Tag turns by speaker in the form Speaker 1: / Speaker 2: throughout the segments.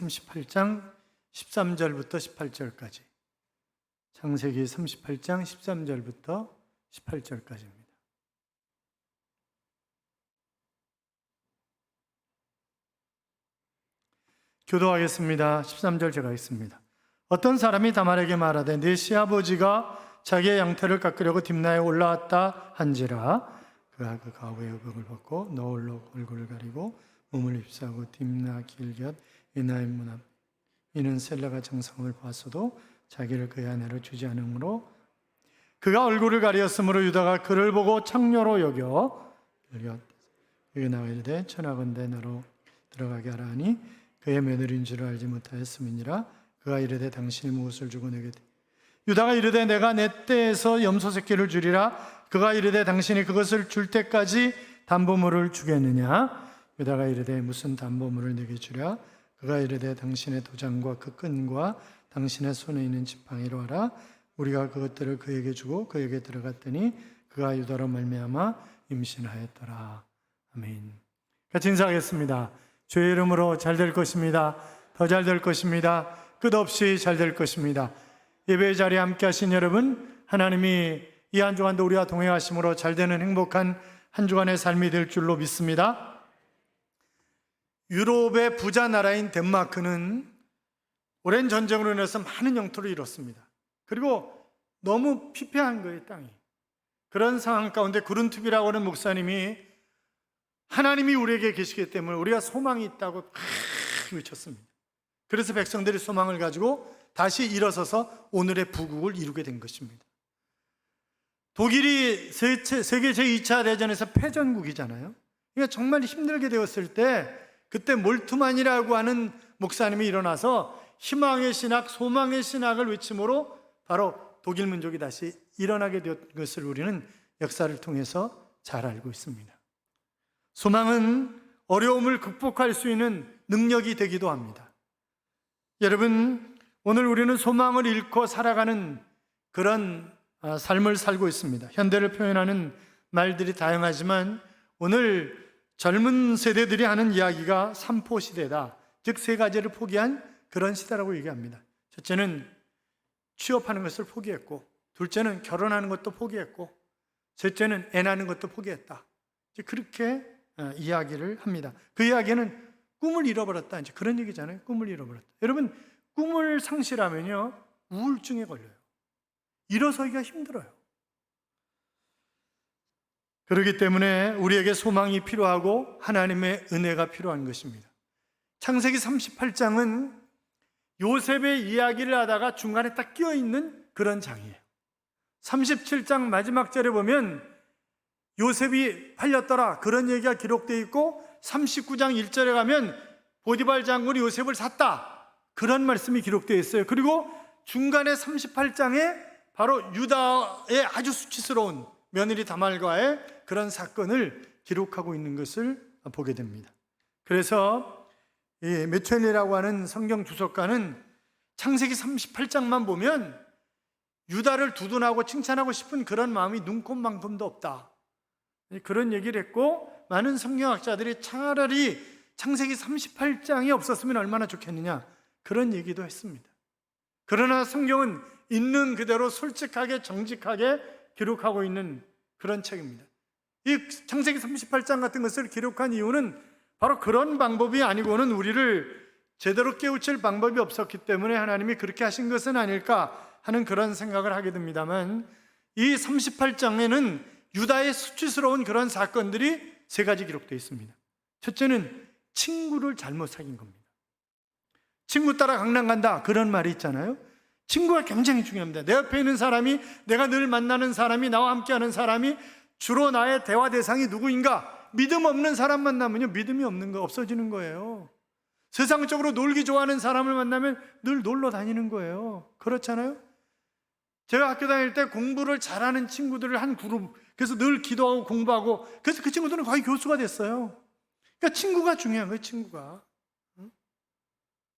Speaker 1: 38장 13절부터 18절까지. 창세기 38장 13절부터 18절까지입니다. 교도하겠습니다. 13절 제가 하겠습니다. 어떤 사람이 다말에게 말하되 네 시아버지가 자기의 양털을 깎으려고 딥나에 올라왔다 한지라. 그가 그 가오의 의복을 벗고 너울로 얼굴을 가리고 몸을 휩싸고 딥나 길곁 에나임 문 앞. 이는 셀라가 정성을 보았어도 자기를 그의 아내로 주지 않으므로 그가 얼굴을 가리었으므로 유다가 그를 보고 창녀로 여겨 그에게 나와 이르되 천하건대 너로 들어가게 하라 하니 그의 며느리인 줄 알지 못하였음이니라. 그가 이르되 당신이 무엇을 주고 내게 유다가 이르되 내가 내 떼에서 염소 새끼를 주리라. 그가 이르되 당신이 그것을 줄 때까지 담보물을 주겠느냐. 유다가 이르되 무슨 담보물을 내게 주랴. 그가 이르되 당신의 도장과 그 끈과 당신의 손에 있는 지팡이로 하라. 우리가 그것들을 그에게 주고 그에게 들어갔더니 그가 유다로 말미암아 임신하였더라. 아멘. 같이 인사하겠습니다. 주의 이름으로 잘 될 것입니다. 더 잘 될 것입니다. 끝없이 잘 될 것입니다. 예배의 자리에 함께 하신 여러분, 하나님이 이 한 주간도 우리와 동행하심으로 잘 되는 행복한 한 주간의 삶이 될 줄로 믿습니다. 유럽의 부자 나라인 덴마크는 오랜 전쟁으로 인해서 많은 영토를 잃었습니다. 그리고 너무 피폐한 거예요, 땅이. 그런 상황 가운데 구른투비라고 하는 목사님이 하나님이 우리에게 계시기 때문에 우리가 소망이 있다고 외쳤습니다. 그래서 백성들이 소망을 가지고 다시 일어서서 오늘의 부국을 이루게 된 것입니다. 독일이 세계 제2차 대전에서 패전국이잖아요. 그러니까 정말 힘들게 되었을 때 그때 몰트만이라고 하는 목사님이 일어나서 희망의 신학, 소망의 신학을 외침으로 바로 독일 민족이 다시 일어나게 된 것을 우리는 역사를 통해서 잘 알고 있습니다. 소망은 어려움을 극복할 수 있는 능력이 되기도 합니다. 여러분, 오늘 우리는 소망을 잃고 살아가는 그런 삶을 살고 있습니다. 현대를 표현하는 말들이 다양하지만 오늘 젊은 세대들이 하는 이야기가 삼포시대다. 즉 세 가지를 포기한 그런 시대라고 얘기합니다. 첫째는 취업하는 것을 포기했고, 둘째는 결혼하는 것도 포기했고, 셋째는 애 낳는 것도 포기했다. 그렇게 이야기를 합니다. 그 이야기는 꿈을 잃어버렸다, 이제 그런 얘기잖아요. 꿈을 잃어버렸다. 여러분, 꿈을 상실하면요 우울증에 걸려요. 일어서기가 힘들어요. 그렇기 때문에 우리에게 소망이 필요하고 하나님의 은혜가 필요한 것입니다. 창세기 38장은 요셉의 이야기를 하다가 중간에 딱 끼어있는 그런 장이에요. 37장 마지막 절에 보면 요셉이 팔렸더라 그런 얘기가 기록되어 있고, 39장 1절에 가면 보디발 장군이 요셉을 샀다 그런 말씀이 기록되어 있어요. 그리고 중간에 38장에 바로 유다의 아주 수치스러운 며느리 다말과의 그런 사건을 기록하고 있는 것을 보게 됩니다. 그래서 이 메첼리라고 하는 성경 주석가는 창세기 38장만 보면 유다를 두둔하고 칭찬하고 싶은 그런 마음이 눈꼽만큼도 없다, 그런 얘기를 했고, 많은 성경학자들이 차라리 창세기 38장이 없었으면 얼마나 좋겠느냐 그런 얘기도 했습니다. 그러나 성경은 있는 그대로 솔직하게 정직하게 기록하고 있는 그런 책입니다. 이 창세기 38장 같은 것을 기록한 이유는 바로 그런 방법이 아니고는 우리를 제대로 깨우칠 방법이 없었기 때문에 하나님이 그렇게 하신 것은 아닐까 하는 그런 생각을 하게 됩니다만, 이 38장에는 유다의 수치스러운 그런 사건들이 세 가지 기록되어 있습니다. 첫째는 친구를 잘못 사귄 겁니다. 친구 따라 강남 간다 그런 말이 있잖아요. 친구가 굉장히 중요합니다. 내 옆에 있는 사람이, 내가 늘 만나는 사람이, 나와 함께하는 사람이 주로 나의 대화 대상이 누구인가? 믿음 없는 사람 만나면요 믿음이 없는 거 없어지는 거예요. 세상적으로 놀기 좋아하는 사람을 만나면 늘 놀러 다니는 거예요. 그렇잖아요. 제가 학교 다닐 때 공부를 잘하는 친구들을 한 그룹, 그래서 늘 기도하고 공부하고, 그래서 그 친구들은 거의 교수가 됐어요. 그러니까 친구가 중요한 거예요. 친구가.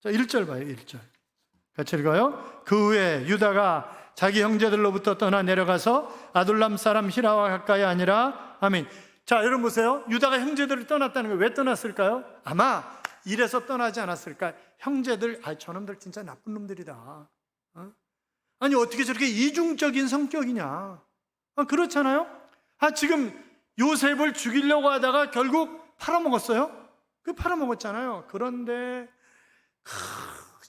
Speaker 1: 자, 1절 봐요. 1절 같이 읽어요. 그 후에 유다가 자기 형제들로부터 떠나 내려가서 아둘람 사람 히라와 가까이 아니라. 아멘. 자, 여러분 보세요. 유다가 형제들을 떠났다는 거예요. 왜 떠났을까요? 아마 이래서 떠나지 않았을까. 형제들, 저놈들 진짜 나쁜 놈들이다. 아니 어떻게 저렇게 이중적인 성격이냐. 그렇잖아요. 지금 요셉을 죽이려고 하다가 결국 팔아먹었어요. 팔아먹었잖아요. 그런데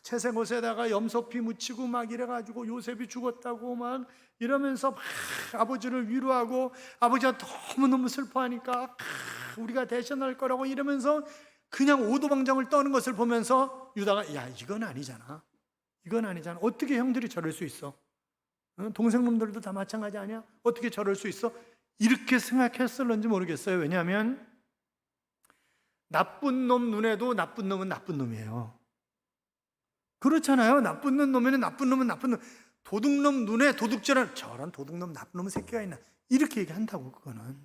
Speaker 1: 채색옷에다가 염소피 묻히고 막 이래가지고 요셉이 죽었다고 막 이러면서 막 아버지를 위로하고, 아버지가 너무너무 슬퍼하니까 우리가 대신할 거라고 이러면서 그냥 오도방정을 떠는 것을 보면서 유다가, 야, 이건 아니잖아. 어떻게 형들이 저럴 수 있어? 동생놈들도 다 마찬가지 아니야? 어떻게 저럴 수 있어? 이렇게 생각했을런지 모르겠어요. 왜냐하면 나쁜 놈 눈에도 나쁜 놈은 나쁜 놈이에요. 그렇잖아요. 나쁜 놈은 나쁜 놈. 도둑놈 눈에 도둑질하는, 저런 도둑놈, 나쁜 놈 새끼가 있나, 이렇게 얘기한다고. 그거는.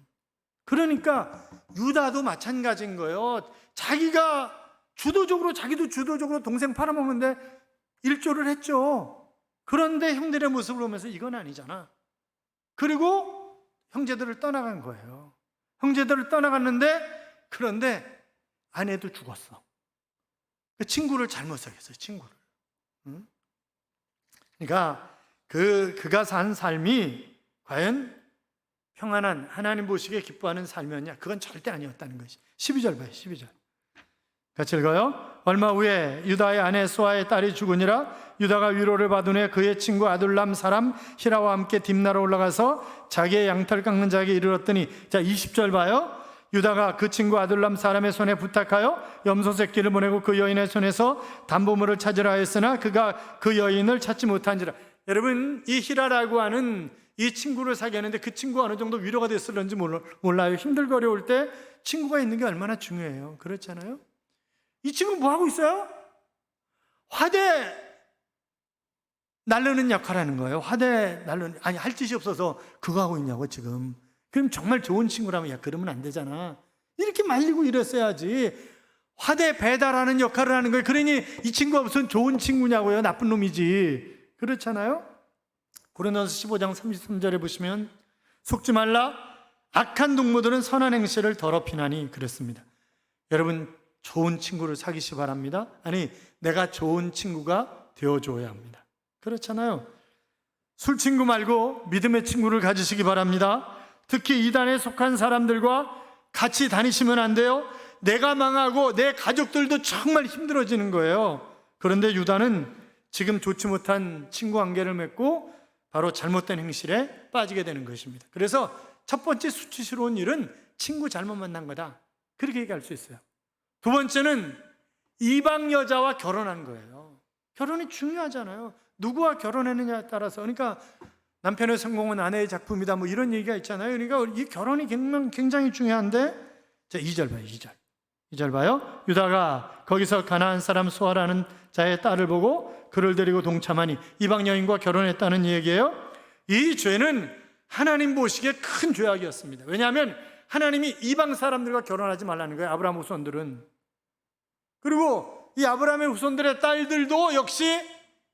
Speaker 1: 그러니까 유다도 마찬가지인 거예요. 자기도 주도적으로 동생 팔아먹는데 일조를 했죠. 그런데 형들의 모습을 보면서 이건 아니잖아. 그리고 형제들을 떠나간 거예요. 형제들을 떠나갔는데, 그런데 아내도 죽었어. 그 친구를 잘못 사귀었어요. 친구를. 그러니까 그가 산 삶이 과연 평안한, 하나님 보시기에 기뻐하는 삶이었냐? 그건 절대 아니었다는 것이. 12절 봐요. 12절 같이 읽어요. 얼마 후에 유다의 아내 수아의 딸이 죽으니라. 유다가 위로를 받은 후에 그의 친구 아둘람 사람 히라와 함께 딥나로 올라가서 자기의 양털 깎는 자에게 이르렀더니, 자 20절 봐요. 유다가 그 친구 아둘람 사람의 손에 부탁하여 염소 새끼를 보내고 그 여인의 손에서 담보물을 찾으라 했으나 그가 그 여인을 찾지 못한지라. 여러분, 이 히라라고 하는 이 친구를 사귀었는데 그 친구가 어느 정도 위로가 됐을런지 몰라요. 힘들고 어려울 때 친구가 있는 게 얼마나 중요해요. 그렇잖아요. 이 친구 뭐 하고 있어요? 화대 날르는 역할을 하는 거예요. 할 짓이 없어서 그거 하고 있냐고 지금. 그럼 정말 좋은 친구라면, 야, 그러면 안 되잖아. 이렇게 말리고 이랬어야지. 화대 배달하는 역할을 하는 거예요. 그러니 이 친구가 무슨 좋은 친구냐고요. 나쁜 놈이지. 그렇잖아요. 고린도서 15장 33절에 보시면, 속지 말라, 악한 동무들은 선한 행실을 더럽히나니, 그랬습니다. 여러분, 좋은 친구를 사귀시 바랍니다. 아니, 내가 좋은 친구가 되어줘야 합니다. 그렇잖아요. 술 친구 말고 믿음의 친구를 가지시기 바랍니다. 특히 이단에 속한 사람들과 같이 다니시면 안 돼요. 내가 망하고 내 가족들도 정말 힘들어지는 거예요. 그런데 유다는 지금 좋지 못한 친구 관계를 맺고 바로 잘못된 행실에 빠지게 되는 것입니다. 그래서 첫 번째 수치스러운 일은 친구 잘못 만난 거다, 그렇게 얘기할 수 있어요. 두 번째는 이방 여자와 결혼한 거예요. 결혼이 중요하잖아요. 누구와 결혼했느냐에 따라서. 그러니까 남편의 성공은 아내의 작품이다, 뭐 이런 얘기가 있잖아요. 그러니까 이 결혼이 굉장히 중요한데, 자 2절 봐요. 2절 봐요. 유다가 거기서 가나안 사람 수아라는 자의 딸을 보고 그를 데리고 동참하니, 이방 여인과 결혼했다는 얘기예요. 이 죄는 하나님 보시기에 큰 죄악이었습니다. 왜냐하면 하나님이 이방 사람들과 결혼하지 말라는 거예요. 아브라함 후손들은. 그리고 이 아브라함의 후손들의 딸들도 역시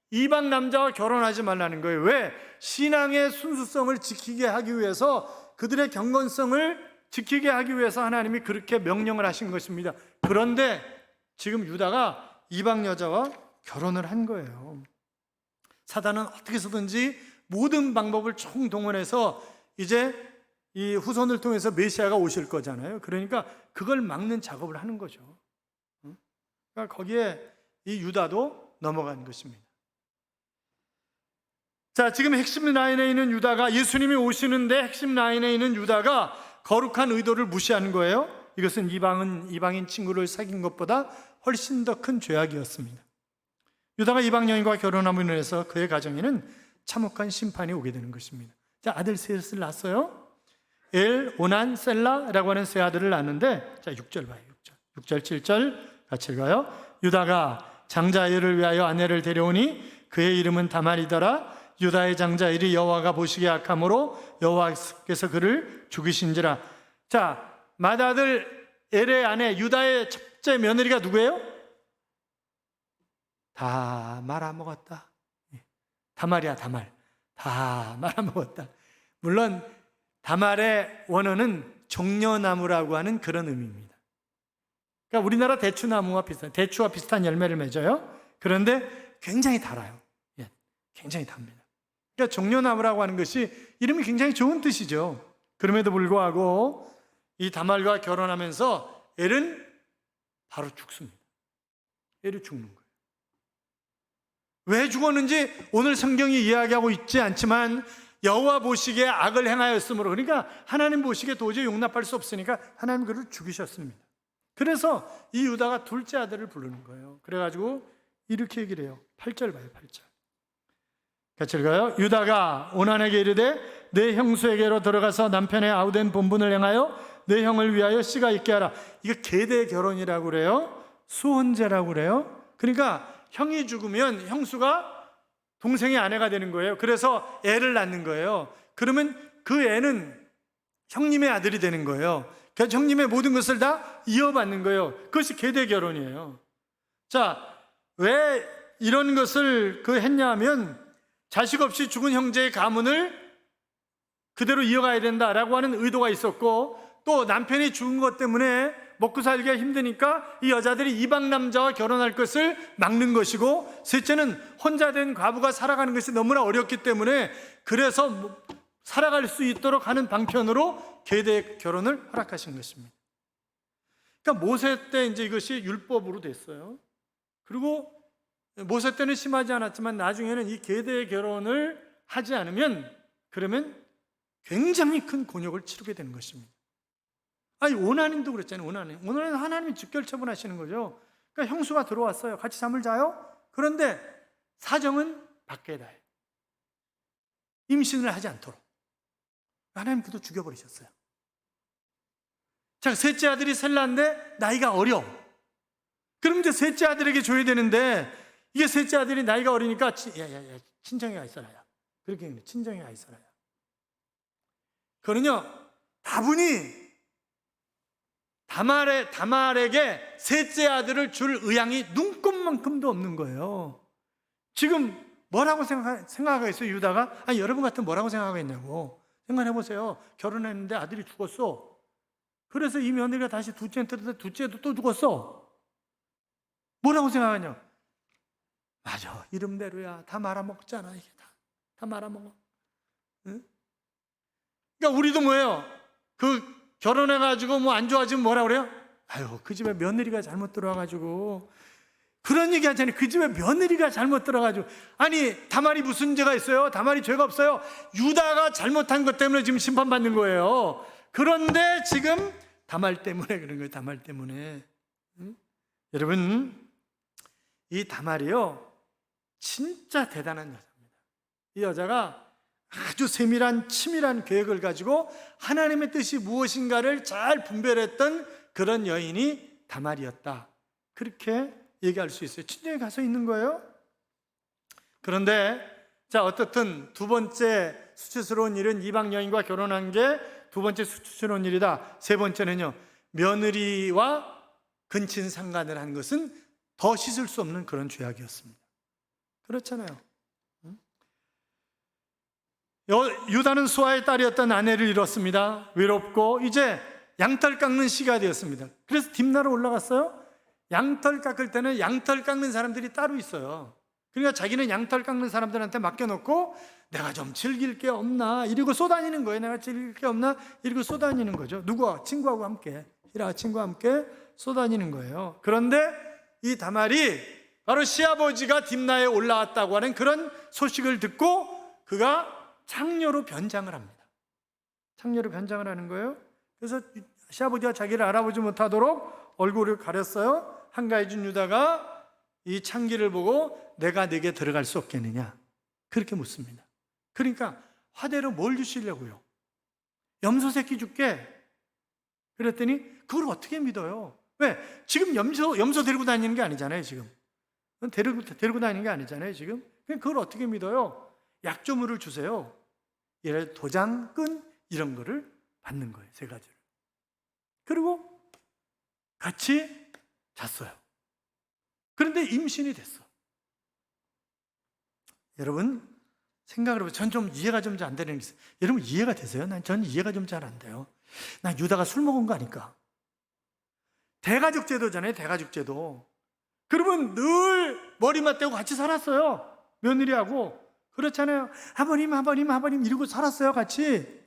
Speaker 1: 이방 남자와 결혼하지 말라는 거예요. 왜? 신앙의 순수성을 지키게 하기 위해서, 그들의 경건성을 지키게 하기 위해서 하나님이 그렇게 명령을 하신 것입니다. 그런데 지금 유다가 이방 여자와 결혼을 한 거예요. 사단은 어떻게 해서든지 모든 방법을 총동원해서 이제 이 후손을 통해서 메시아가 오실 거잖아요. 그러니까 그걸 막는 작업을 하는 거죠. 그러니까 거기에 이 유다도 넘어간 것입니다. 자, 지금 핵심 라인에 있는 유다가, 예수님이 오시는데 핵심 라인에 있는 유다가 거룩한 의도를 무시하는 거예요. 이것은 이방인 친구를 사귄 것보다 훨씬 더 큰 죄악이었습니다. 유다가 이방 여인과 결혼함으로 인해서 그의 가정에는 참혹한 심판이 오게 되는 것입니다. 자, 아들 셋을 낳았어요. 엘, 오난, 셀라라고 하는 세 아들을 낳았는데, 자 6절 봐요. 6절 7절 같이 읽어요. 유다가 장자엘을 위하여 아내를 데려오니 그의 이름은 다말이더라. 유다의 장자엘이 여호와가 보시기에 악함으로 여호와께서 그를 죽이신지라. 자, 맏아들 엘의 아내 유다의 첫째 며느리가 누구예요? 다 말아먹었다. 다말이야, 다말. 다 말아먹었다. 물론 다말의 원어는 종려나무라고 하는 그런 의미입니다. 그러니까 우리나라 대추와 비슷한 열매를 맺어요. 그런데 굉장히 달아요. 예, 굉장히 답니다. 그러니까 종려나무라고 하는 것이 이름이 굉장히 좋은 뜻이죠. 그럼에도 불구하고 이 다말과 결혼하면서 엘은 바로 죽습니다. 엘이 죽는 거예요. 왜 죽었는지 오늘 성경이 이야기하고 있지 않지만 여호와 보시기에 악을 행하였으므로, 그러니까 하나님 보시기에 도저히 용납할 수 없으니까 하나님 그를 죽이셨습니다. 그래서 이 유다가 둘째 아들을 부르는 거예요. 그래가지고 이렇게 얘기를 해요. 8절 봐요. 8절 같이 읽어요. 유다가 오난에게 이르되 내 형수에게로 들어가서 남편의 아우된 본분을 행하여 내 형을 위하여 씨가 있게 하라. 이거 계대 결혼이라고 그래요. 수혼제라고 그래요. 그러니까 형이 죽으면 형수가 동생의 아내가 되는 거예요. 그래서 애를 낳는 거예요. 그러면 그 애는 형님의 아들이 되는 거예요. 그래서 형님의 모든 것을 다 이어받는 거예요. 그것이 계대 결혼이에요. 자, 왜 이런 것을 했냐 하면 자식 없이 죽은 형제의 가문을 그대로 이어가야 된다라고 하는 의도가 있었고, 또 남편이 죽은 것 때문에 먹고 살기가 힘드니까 이 여자들이 이방 남자와 결혼할 것을 막는 것이고, 셋째는 혼자 된 과부가 살아가는 것이 너무나 어렵기 때문에 그래서 살아갈 수 있도록 하는 방편으로 계대 결혼을 허락하신 것입니다. 그러니까 모세 때 이제 이것이 율법으로 됐어요. 그리고 모세 때는 심하지 않았지만 나중에는 이 계대 결혼을 하지 않으면 그러면 굉장히 큰 곤욕을 치르게 되는 것입니다. 아니, 오난님도 그랬잖아요. 오난은 하나님이 직결처분하시는 거죠. 그러니까 형수가 들어왔어요. 같이 잠을 자요. 그런데 사정은 밖에다 해요. 임신을 하지 않도록. 하나님 그도 죽여버리셨어요. 자, 셋째 아들이 셀라인데 나이가 어려. 그럼 이제 셋째 아들에게 줘야 되는데, 이게 셋째 아들이 나이가 어리니까 친정에 가 있어라야. 그렇게 친정에 가 있어라야. 그는요, 다분히 다말에게 셋째 아들을 줄 의향이 눈꼽만큼도 없는 거예요. 지금 뭐라고 생각하겠어요, 유다가? 아니, 여러분 같으면 뭐라고 생각하겠냐고. 생각해보세요. 결혼했는데 아들이 죽었어. 그래서 이 며느리가 다시 둘째한테 들었는데 둘째도 또 죽었어. 뭐라고 생각하냐? 맞아, 이름대로야. 다 말아먹잖아. 이게 다 말아먹어. 응? 그러니까 우리도 뭐예요? 결혼해가지고 뭐 안 좋아지면 뭐라 그래요? 아유, 그 집에 며느리가 잘못 들어와가지고. 그런 얘기 하잖아요. 그 집에 며느리가 잘못 들어가지고. 아니, 다말이 무슨 죄가 있어요? 다말이 죄가 없어요. 유다가 잘못한 것 때문에 지금 심판받는 거예요. 그런데 지금 다말 때문에 그런 거예요. 다말 때문에. 응? 여러분, 이 다말이요, 진짜 대단한 여자입니다. 이 여자가 아주 세밀한 치밀한 계획을 가지고 하나님의 뜻이 무엇인가를 잘 분별했던 그런 여인이 다말이었다. 그렇게 얘기할 수 있어요. 친정에 가서 있는 거예요. 그런데 자, 어떻든 두 번째 수치스러운 일은 이방 여인과 결혼한 게 두 번째 수치스러운 일이다. 세 번째는요, 며느리와 근친 상간을 한 것은 더 씻을 수 없는 그런 죄악이었습니다. 그렇잖아요. 유다는 수아의 딸이었던 아내를 잃었습니다. 외롭고 이제 양털 깎는 시가 되었습니다. 그래서 딥나로 올라갔어요. 양털 깎을 때는 양털 깎는 사람들이 따로 있어요. 그러니까 자기는 양털 깎는 사람들한테 맡겨놓고 내가 좀 즐길 게 없나 이러고 쏘다니는 거예요. 내가 즐길 게 없나 이러고 쏘다니는 거죠. 누구와? 친구하고 함께, 히라 친구와 함께 쏘다니는 거예요. 그런데 이 다말이 바로 시아버지가 딥나에 올라왔다고 하는 그런 소식을 듣고 그가 창녀로 변장을 합니다. 창녀로 변장을 하는 거예요. 그래서 시아버지가 자기를 알아보지 못하도록 얼굴을 가렸어요. 한가해진 유다가 이 창기를 보고 내가 네게 들어갈 수 없겠느냐 그렇게 묻습니다. 그러니까 화대로 뭘 주시려고요? 염소 새끼 줄게. 그랬더니 그걸 어떻게 믿어요? 왜? 지금 염소 데리고 다니는 게 아니잖아요. 지금 데리고 다니는 게 아니잖아요. 지금 그걸 어떻게 믿어요? 약조물을 주세요. 예를 들어 도장, 끈 이런 거를 받는 거예요. 세 가지를. 그리고 같이 잤어요. 그런데 임신이 됐어. 여러분 생각을 해보세요. 전 좀 이해가 좀 안 되는 게 있어요. 여러분 이해가 되세요? 전 이해가 좀 잘 안 돼요. 난 유다가 술 먹은 거 아닐까? 대가족 제도잖아요, 대가족 제도. 그러면 늘 머리만 떼고 같이 살았어요, 며느리하고. 그렇잖아요. 아버님 이러고 살았어요, 같이.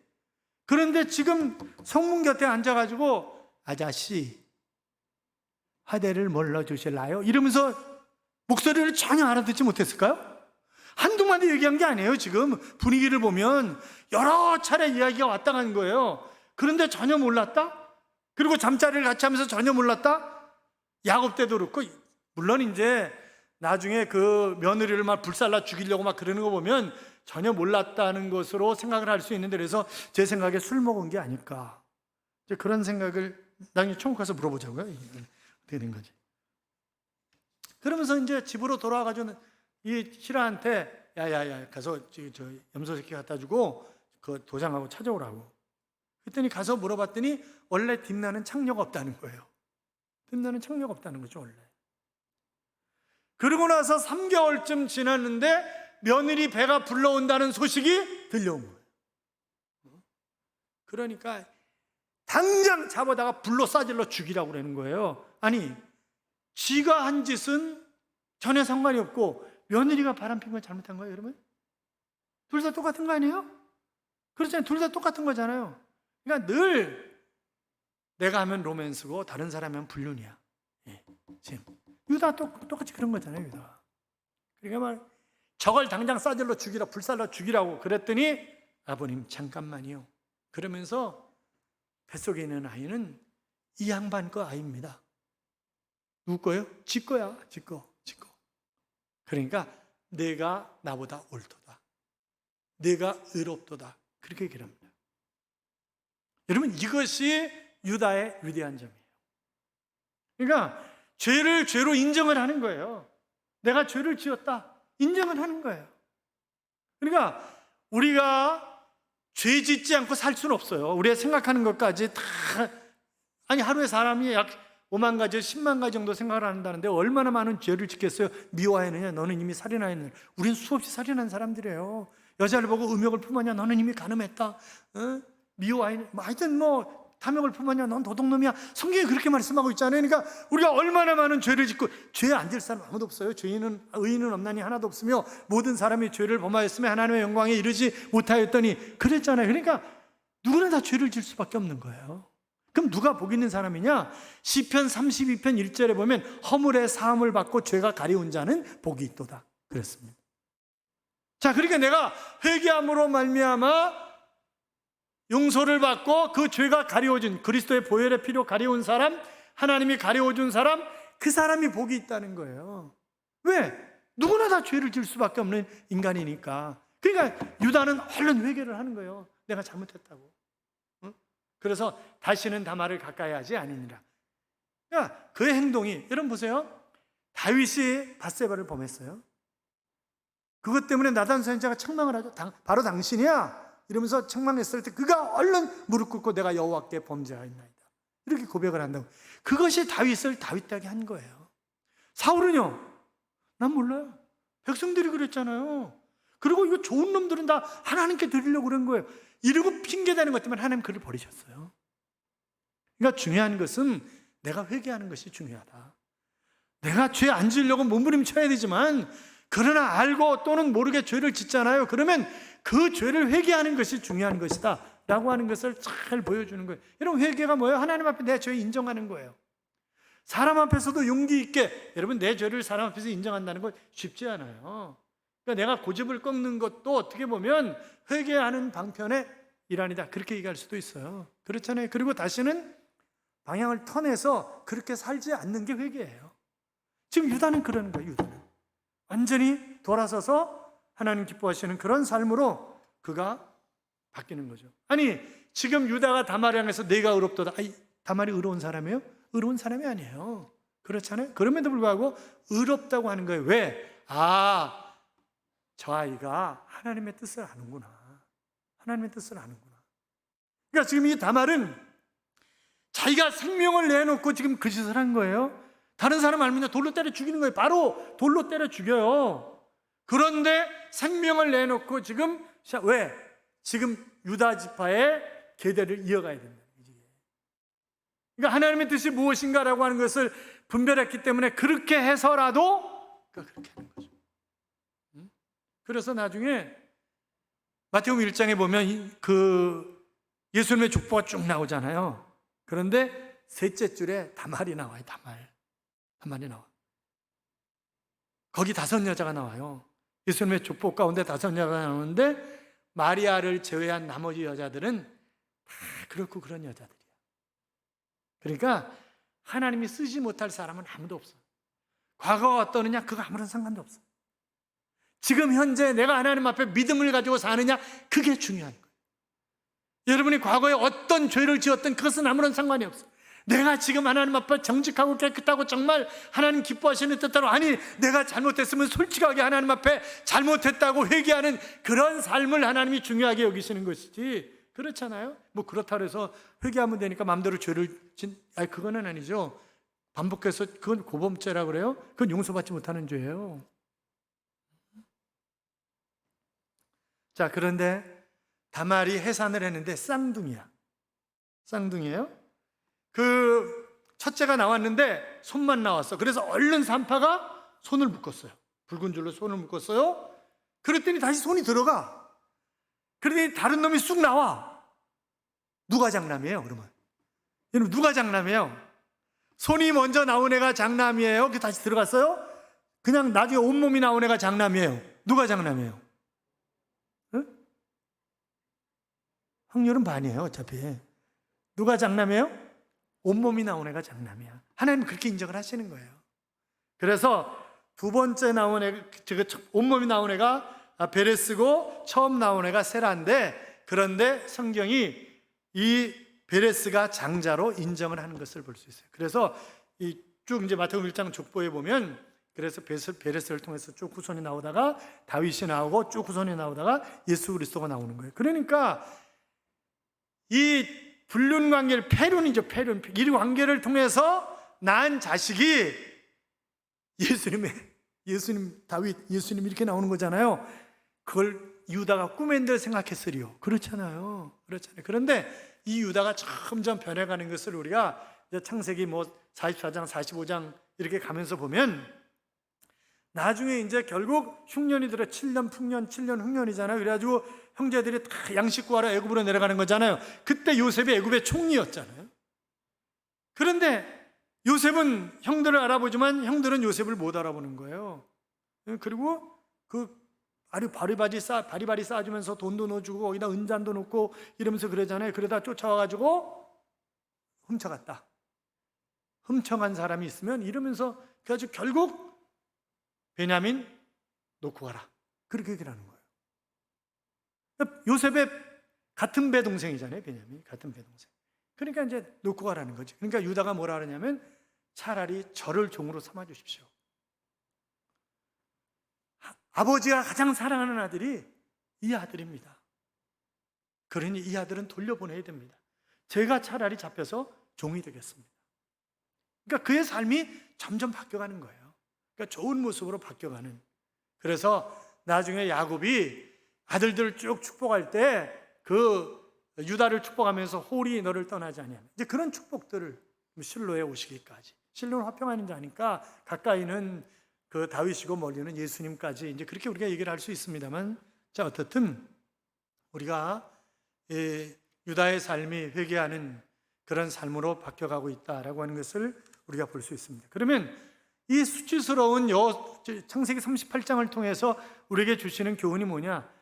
Speaker 1: 그런데 지금 성문 곁에 앉아가지고 아저씨 화대를 몰러 주실라요? 이러면서 목소리를 전혀 알아듣지 못했을까요? 한두 마디 얘기한 게 아니에요. 지금 분위기를 보면 여러 차례 이야기가 왔다 간 거예요. 그런데 전혀 몰랐다? 그리고 잠자리를 같이 하면서 전혀 몰랐다? 야곱 때도 그렇고, 물론 이제 나중에 그 며느리를 막 불살라 죽이려고 막 그러는 거 보면 전혀 몰랐다는 것으로 생각을 할 수 있는데, 그래서 제 생각에 술 먹은 게 아닐까, 이제 그런 생각을 나중에 천국 가서 물어보자고요. 어떻게 된 거지? 그러면서 이제 집으로 돌아와가지고 이 신하한테 야야야 가서 저 염소 새끼 갖다 주고 그 도장하고 찾아오라고. 그랬더니 가서 물어봤더니 원래 딥나는 창녀가 없다는 거예요. 딥나는 창녀가 없다는 거죠, 원래. 그러고 나서 3개월쯤 지났는데 며느리 배가 불러온다는 소식이 들려온 거예요. 그러니까 당장 잡아다가 불로 싸질러 죽이라고 그러는 거예요. 아니, 지가 한 짓은 전혀 상관이 없고 며느리가 바람핀 건 잘못한 거예요, 여러분? 둘 다 똑같은 거 아니에요? 그렇잖아요. 둘 다 똑같은 거잖아요. 그러니까 늘 내가 하면 로맨스고 다른 사람이 하면 불륜이야. 예, 지금 유다 똑같이 그런 거잖아요, 유다. 그러니까 말 저걸 당장 싸질러 죽이라, 불살러 죽이라고 그랬더니 아버님 잠깐만요. 그러면서 뱃속에 있는 아이는 이 양반 거 아이입니다. 누구 거예요? 지 거야, 지 거. 그러니까 내가 나보다 옳도다, 내가 의롭도다, 그렇게 얘기를 합니다. 여러분, 이것이 유다의 위대한 점이에요. 그러니까 죄를 죄로 인정을 하는 거예요. 내가 죄를 지었다, 인정을 하는 거예요. 그러니까 우리가 죄 짓지 않고 살 수는 없어요. 우리가 생각하는 것까지 다, 아니 하루에 사람이 약 5만 가지, 10만 가지 정도 생각을 한다는데 얼마나 많은 죄를 짓겠어요? 미워하느냐? 너는 이미 살인하였느냐? 우린 수없이 살인한 사람들이에요. 여자를 보고 음욕을 품었냐? 너는 이미 간음했다. 미워하느냐? 하여튼 탐욕을 품었냐? 넌 도둑놈이야. 성경이 그렇게 말씀하고 있잖아요. 그러니까 우리가 얼마나 많은 죄를 짓고, 죄 안 질 사람 아무도 없어요. 의인은 없나니 하나도 없으며 모든 사람이 죄를 범하였으며 하나님의 영광에 이르지 못하였더니 그랬잖아요. 그러니까 누구나 다 죄를 질 수밖에 없는 거예요. 그럼 누가 복 있는 사람이냐? 시편 32편 1절에 보면 허물의 사함을 받고 죄가 가려운 자는 복이 있도다 그랬습니다. 자, 그러니까 내가 회개함으로 말미암아 용서를 받고 그 죄가 가려워진, 그리스도의 보혈의 피로 가려운 사람, 하나님이 가려워준 사람, 그 사람이 복이 있다는 거예요. 왜? 누구나 다 죄를 질 수밖에 없는 인간이니까. 그러니까 유다는 얼른 회개를 하는 거예요. 내가 잘못했다고. 그래서 다시는 다말을 가까이 하지 아니니라. 그러니까 그의 행동이, 여러분 보세요. 다윗이 밧세바를 범했어요. 그것 때문에 나단 선지자가 책망을 하죠. 바로 당신이야 이러면서 책망했을 때 그가 얼른 무릎 꿇고 내가 여호와께 범죄하였나이다, 이렇게 고백을 한다고. 그것이 다윗을 다윗되게 한 거예요. 사울은요, 난 몰라요. 백성들이 그랬잖아요. 그리고 이거 좋은 놈들은 다 하나님께 드리려고 그런 거예요. 이러고 핑계대는 것 때문에 하나님 그를 버리셨어요. 그러니까 중요한 것은 내가 회개하는 것이 중요하다. 내가 죄 안 지으려고 몸부림쳐야 되지만, 그러나 알고 또는 모르게 죄를 짓잖아요. 그러면 그 죄를 회개하는 것이 중요한 것이다 라고 하는 것을 잘 보여주는 거예요. 여러분, 회개가 뭐예요? 하나님 앞에 내 죄 인정하는 거예요. 사람 앞에서도 용기 있게, 여러분, 내 죄를 사람 앞에서 인정한다는 건 쉽지 않아요. 그러니까 내가 고집을 꺾는 것도 어떻게 보면 회개하는 방편의 일환이다, 그렇게 얘기할 수도 있어요. 그렇잖아요. 그리고 다시는 방향을 턴해서 그렇게 살지 않는 게 회개예요. 지금 유다는 그러는 거예요. 유다는 완전히 돌아서서 하나님 기뻐하시는 그런 삶으로 그가 바뀌는 거죠. 아니, 지금 유다가 다말을 향해서 내가 의롭도다. 아니, 다말이 의로운 사람이에요? 의로운 사람이 아니에요. 그렇잖아요. 그럼에도 불구하고 의롭다고 하는 거예요. 왜? 저 아이가 하나님의 뜻을 아는구나. 하나님의 뜻을 아는구나. 그러니까 지금 이 다말은 자기가 생명을 내놓고 지금 그 짓을 한 거예요. 다른 사람 알면 돌로 때려 죽이는 거예요. 바로 돌로 때려 죽여요. 그런데 생명을 내놓고 지금 왜? 지금 유다 지파의 계대를 이어가야 된다. 그러니까 하나님의 뜻이 무엇인가라고 하는 것을 분별했기 때문에 그렇게 해서라도 그렇게 하는 거죠. 그래서 나중에 마태복음 1장에 보면 그 예수님의 족보가 쭉 나오잖아요. 그런데 셋째 줄에 다말이 나와요. 다말이 나와. 거기 5 여자가 나와요. 예수님의 족보 가운데 5 여자가 나오는데 마리아를 제외한 나머지 여자들은 다 그렇고 그런 여자들이야. 그러니까 하나님이 쓰지 못할 사람은 아무도 없어. 과거가 어떠느냐 그거 아무런 상관도 없어. 지금 현재 내가 하나님 앞에 믿음을 가지고 사느냐 그게 중요한 거예요. 여러분이 과거에 어떤 죄를 지었든 그것은 아무런 상관이 없어. 내가 지금 하나님 앞에 정직하고 깨끗하고 정말 하나님 기뻐하시는 뜻대로, 아니 내가 잘못했으면 솔직하게 하나님 앞에 잘못했다고 회개하는 그런 삶을 하나님이 중요하게 여기시는 것이지, 그렇잖아요. 뭐 그렇다고 해서 회개하면 되니까 마음대로 죄를 아니 그거는 아니죠. 반복해서 그건 고범죄라고 그래요. 그건 용서받지 못하는 죄예요. 자, 그런데 다말이 해산을 했는데 쌍둥이야. 쌍둥이에요. 그 첫째가 나왔는데 손만 나왔어. 그래서 얼른 산파가 손을 묶었어요. 붉은 줄로 손을 묶었어요. 그랬더니 다시 손이 들어가. 그러더니 다른 놈이 쑥 나와. 누가 장남이에요, 그러면? 여러분, 누가 장남이에요? 손이 먼저 나온 애가 장남이에요? 그 다시 들어갔어요? 그냥 나중에 온몸이 나온 애가 장남이에요? 누가 장남이에요? 응? 확률은 반이에요, 어차피. 누가 장남이에요? 온몸이 나온 애가 장남이야. 하나님은 그렇게 인정을 하시는 거예요. 그래서 두 번째 나온 애, 온몸이 나온 애가 베레스고 처음 나온 애가 세라인데, 그런데 성경이 이 베레스가 장자로 인정을 하는 것을 볼 수 있어요. 그래서 쭉 이제 마태복음 1장 족보에 보면, 그래서 베레스를 통해서 쭉 후손이 나오다가 다윗이 나오고 쭉 후손이 나오다가 예수 그리스도가 나오는 거예요. 그러니까 이 불륜 관계를, 폐륜이죠, 폐륜. 이 관계를 통해서 낳은 자식이 다윗, 예수님 이렇게 나오는 거잖아요. 그걸 유다가 꿈엔 들 생각했으리요. 그렇잖아요. 그런데 이 유다가 점점 변해가는 것을 우리가 창세기 44장, 45장 이렇게 가면서 보면, 나중에 이제 결국 흉년이 들어 7년 풍년, 7년 흉년이잖아요. 그래가지고 형제들이 다 양식 구하러 애굽으로 내려가는 거잖아요. 그때 요셉이 애굽의 총리였잖아요. 그런데 요셉은 형들을 알아보지만 형들은 요셉을 못 알아보는 거예요. 그리고 그 바리바리 쌓아주면서 돈도 넣어주고 거기다 은잔도 넣고 이러면서 그러잖아요. 그러다 쫓아와가지고 훔쳐갔다. 훔쳐간 사람이 있으면 이러면서, 그래가지고 결국 베냐민 놓고 가라, 그렇게 얘기를 하는 거예요. 요셉의 같은 배 동생이잖아요, 베냐민. 같은 배 동생. 그러니까 이제 놓고 가라는 거지. 그러니까 유다가 뭐라 그러냐면, 차라리 저를 종으로 삼아 주십시오. 아버지가 가장 사랑하는 아들이 이 아들입니다. 그러니 이 아들은 돌려보내야 됩니다. 제가 차라리 잡혀서 종이 되겠습니다. 그러니까 그의 삶이 점점 바뀌어가는 거예요. 그러니까 좋은 모습으로 바뀌어가는. 그래서 나중에 야곱이 아들들을 쭉 축복할 때 그 유다를 축복하면서 홀이 너를 떠나지 아니하면, 이제 그런 축복들을 실로에 오시기까지. 실로는 화평하는 자니까 가까이는 그 다윗이고 멀리는 예수님까지, 이제 그렇게 우리가 얘기를 할 수 있습니다만, 자, 어떻든 우리가 유다의 삶이 회개하는 그런 삶으로 바뀌어가고 있다라고 하는 것을 우리가 볼 수 있습니다. 그러면 이 수치스러운 창세기 38장을 통해서 우리에게 주시는 교훈이 뭐냐?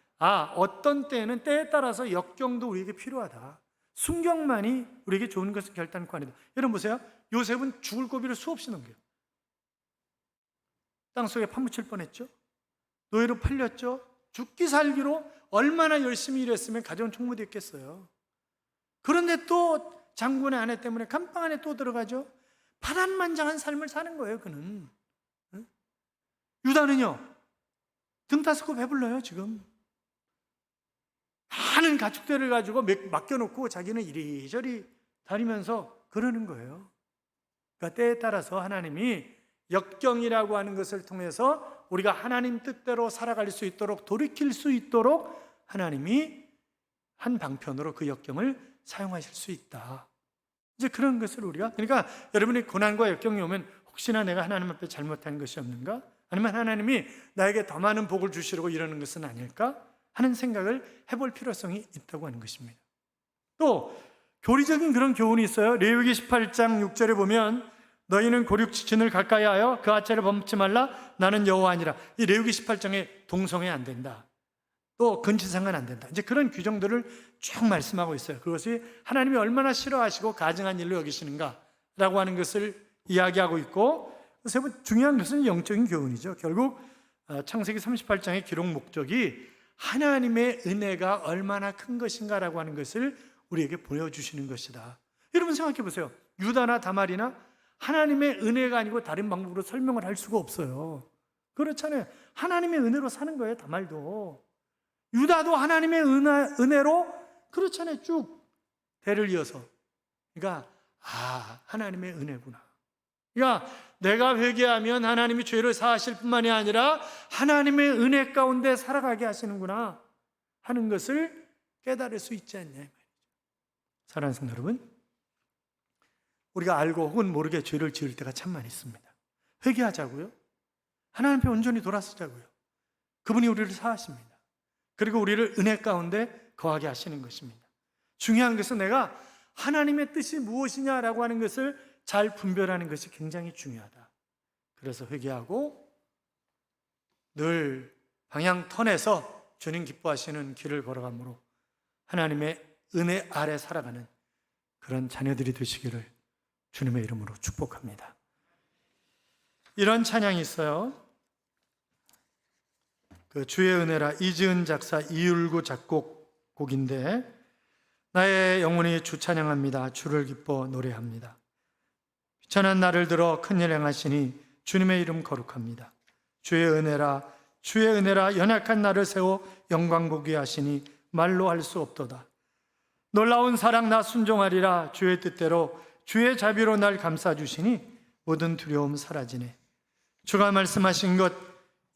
Speaker 1: 어떤 때에는 때에 따라서 역경도 우리에게 필요하다. 순경만이 우리에게 좋은 것은 결단코 아니다. 여러분 보세요. 요셉은 죽을 고비를 수없이 넘겨요. 땅속에 파묻힐 뻔했죠. 노예로 팔렸죠. 죽기 살기로 얼마나 열심히 일했으면 가정은 총무됐겠어요. 그런데 또 장군의 아내 때문에 감방 안에 또 들어가죠. 파란만장한 삶을 사는 거예요, 그는. 유다는요, 등 따스고 배불러요, 지금. 많은 가축들을 가지고 맡겨놓고 자기는 이리저리 다니면서 그러는 거예요. 그러니까 때에 따라서 하나님이 역경이라고 하는 것을 통해서 우리가 하나님 뜻대로 살아갈 수 있도록, 돌이킬 수 있도록 하나님이 한 방편으로 그 역경을 사용하실 수 있다. 이제 그런 것을 우리가, 그러니까 여러분이 고난과 역경이 오면 혹시나 내가 하나님 앞에 잘못한 것이 없는가? 아니면 하나님이 나에게 더 많은 복을 주시려고 이러는 것은 아닐까? 하는 생각을 해볼 필요성이 있다고 하는 것입니다. 또 교리적인 그런 교훈이 있어요. 레위기 18장 6절에 보면 너희는 고륙지층을 가까이 하여 그 하체를 범치 말라. 나는 여호와 아니라. 이 레위기 18장에 동성애 안 된다. 또 근친상간 안 된다. 이제 그런 규정들을 쭉 말씀하고 있어요. 그것이 하나님이 얼마나 싫어하시고 가증한 일로 여기시는가라고 하는 것을 이야기하고 있고, 세 번째 중요한 것은 영적인 교훈이죠. 결국 창세기 38장의 기록 목적이 하나님의 은혜가 얼마나 큰 것인가라고 하는 것을 우리에게 보여주시는 것이다. 여러분 생각해 보세요. 유다나 다말이나 하나님의 은혜가 아니고 다른 방법으로 설명을 할 수가 없어요. 그렇잖아요. 하나님의 은혜로 사는 거예요. 다말도. 유다도 하나님의 은혜로 그렇잖아요. 쭉 대를 이어서. 그러니까 하나님의 은혜구나. 그러니까 내가 회개하면 하나님이 죄를 사하실 뿐만이 아니라 하나님의 은혜 가운데 살아가게 하시는구나 하는 것을 깨달을 수 있지 않냐 이 말이죠. 사랑하는 성도 여러분, 우리가 알고 혹은 모르게 죄를 지을 때가 참 많이 있습니다. 회개하자고요. 하나님 앞에 온전히 돌아서자고요. 그분이 우리를 사하십니다. 그리고 우리를 은혜 가운데 거하게 하시는 것입니다. 중요한 것은 내가 하나님의 뜻이 무엇이냐라고 하는 것을 잘 분별하는 것이 굉장히 중요하다. 그래서 회개하고 늘 방향 턴에서 주님 기뻐하시는 길을 걸어가므로 하나님의 은혜 아래 살아가는 그런 자녀들이 되시기를 주님의 이름으로 축복합니다. 이런 찬양이 있어요. 그 주의 은혜라, 이지은 작사 이율구 작곡곡인데, 나의 영혼이 주 찬양합니다. 주를 기뻐 노래합니다. 비천한 나를 들어 큰일 행하시니 주님의 이름 거룩합니다. 주의 은혜라, 주의 은혜라, 연약한 나를 세워 영광 보게 하시니 말로 할 수 없도다. 놀라운 사랑 나 순종하리라. 주의 뜻대로 주의 자비로 날 감싸주시니 모든 두려움 사라지네. 주가 말씀하신 것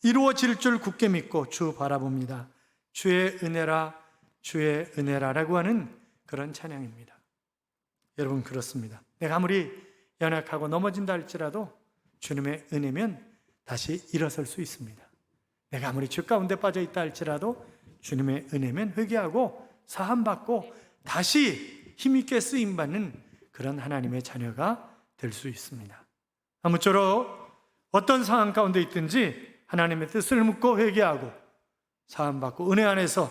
Speaker 1: 이루어질 줄 굳게 믿고 주 바라봅니다. 주의 은혜라, 주의 은혜라라고 하는 그런 찬양입니다. 여러분 그렇습니다. 내가 아무리 연약하고 넘어진다 할지라도 주님의 은혜면 다시 일어설 수 있습니다. 내가 아무리 죄 가운데 빠져 있다 할지라도 주님의 은혜면 회개하고 사함받고 다시 힘있게 쓰임받는 그런 하나님의 자녀가 될 수 있습니다. 아무쪼록 어떤 상황 가운데 있든지 하나님의 뜻을 묻고 회개하고 사함받고 은혜 안에서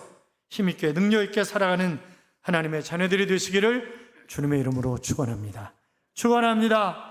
Speaker 1: 힘있게 능력있게 살아가는 하나님의 자녀들이 되시기를 주님의 이름으로 축원합니다. 축원합니다.